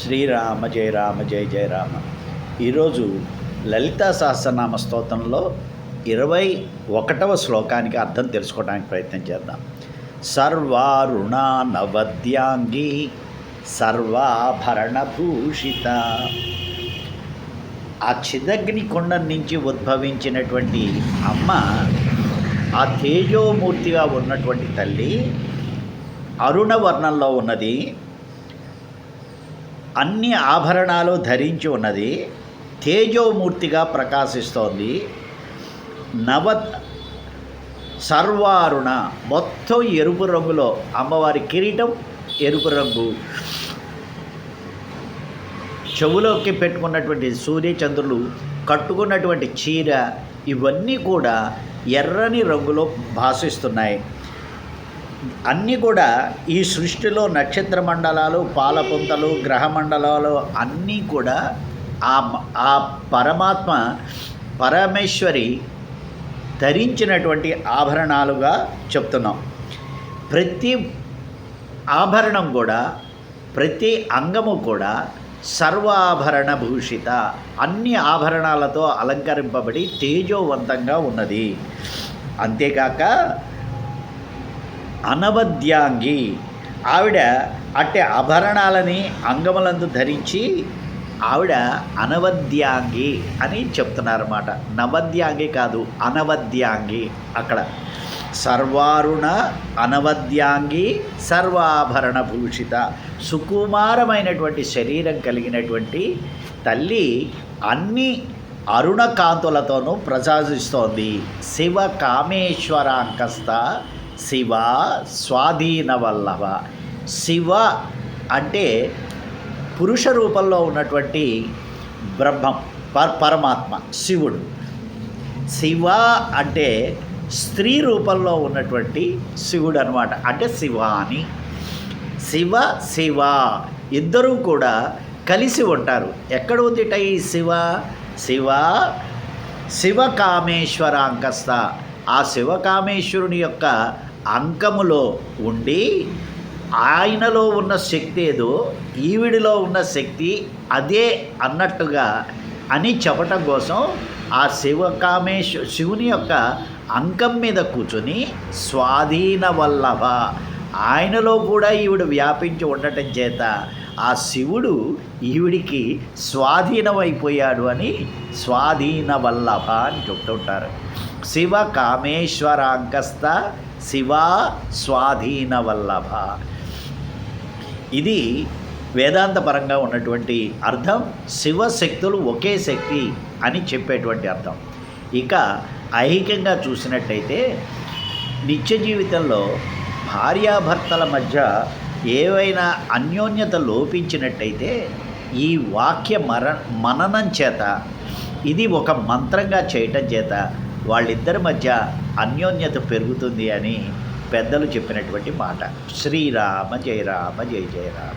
శ్రీరామ జయ రామ జయ జయ రామ. ఈరోజు లలితా సహస్రనామ స్తోత్రంలో 21వ శ్లోకానికి అర్థం తెలుసుకోవడానికి ప్రయత్నం చేద్దాం. సర్వారుణ నవద్యాంగి సర్వాభరణభూషిత. ఆ చిదగ్ని కొండ నుంచి ఉద్భవించినటువంటి అమ్మ, ఆ తేజోమూర్తిగా ఉన్నటువంటి తల్లి అరుణవర్ణంలో ఉన్నది, అన్ని ఆభరణాలు ధరించి ఉన్నది, తేజోమూర్తిగా ప్రకాశిస్తోంది. సర్వారుణ మొత్తం ఎరుపు రంగులో, అమ్మవారి కిరీటం ఎరుపు రంగు, చెవులోకి పెట్టుకున్నటువంటి సూర్యచంద్రులు, కట్టుకున్నటువంటి చీర, ఇవన్నీ కూడా ఎర్రని రంగులో భాసిస్తున్నాయి. అన్నీ కూడా ఈ సృష్టిలో నక్షత్ర మండలాలు, పాలపుంతలు, గ్రహ మండలాలు అన్నీ కూడా ఆ పరమాత్మ పరమేశ్వరి ధరించినటువంటి ఆభరణాలుగా చెప్తున్నాం. ప్రతి ఆభరణం కూడా, ప్రతి అంగము కూడా సర్వాభరణ భూషిత, అన్ని ఆభరణాలతో అలంకరింపబడి తేజోవంతంగా ఉన్నది. అంతేకాక అనవద్యాంగి, ఆవిడ అట్టే ఆభరణాలని అంగములందు ధరించి ఆవిడ అనవద్యాంగి అని చెప్తున్నారన్నమాట. నవద్యాంగి కాదు, అనవద్యాంగి. అక్కడ సర్వారుణ అనవద్యాంగి సర్వాభరణ భూషిత, సుకుమారమైనటువంటి శరీరం కలిగినటువంటి తల్లి అన్ని అరుణకాంతులతోనూ ప్రకాశిస్తోంది. శివ కామేశ్వరాంకస్త శివ స్వాధీన వల్లభ. శివ అంటే పురుష రూపంలో ఉన్నటువంటి బ్రహ్మం, పరమాత్మ శివుడు. శివ అంటే స్త్రీ రూపంలో ఉన్నటువంటి శివుడు అనమాట, అంటే శివాని. శివ శివ ఇద్దరూ కూడా కలిసి ఉంటారు. ఎక్కడ ఉందిట ఈ శివ? శివ శివకామేశ్వరాంకస్త, ఆ శివకామేశ్వరుని యొక్క అంకములో ఉండి, ఆయనలో ఉన్న శక్తి ఏదో ఈవిడిలో ఉన్న శక్తి అదే అన్నట్టుగా అని చెప్పటం కోసం ఆ శివుని యొక్క అంకం మీద కూర్చొని స్వాధీన వల్లభ, ఆయనలో కూడా ఈవిడ వ్యాపించి ఉండటం చేత ఆ శివుడు ఈవిడికి స్వాధీనమైపోయాడు అని స్వాధీన వల్లభ అని చెప్తుంటారు. శివ కామేశ్వరాంకస్త శివ స్వాధీన వల్లభ. ఇది వేదాంతపరంగా ఉన్నటువంటి అర్థం. శివశక్తులు ఒకే శక్తి అని చెప్పేటువంటి అర్థం. ఇక ఐహికంగా చూసినట్టయితే నిత్య జీవితంలో భార్యాభర్తల మధ్య ఏవైనా అన్యోన్యత లోపించినట్టయితే ఈ వాక్య మననం చేత, ఇది ఒక మంత్రంగా చేయటం చేత వాళ్ళిద్దరి మధ్య అన్యోన్యత పెరుగుతుంది అని పెద్దలు చెప్పినటువంటి మాట. శ్రీరామ జయ రామ జయ జయ రామ.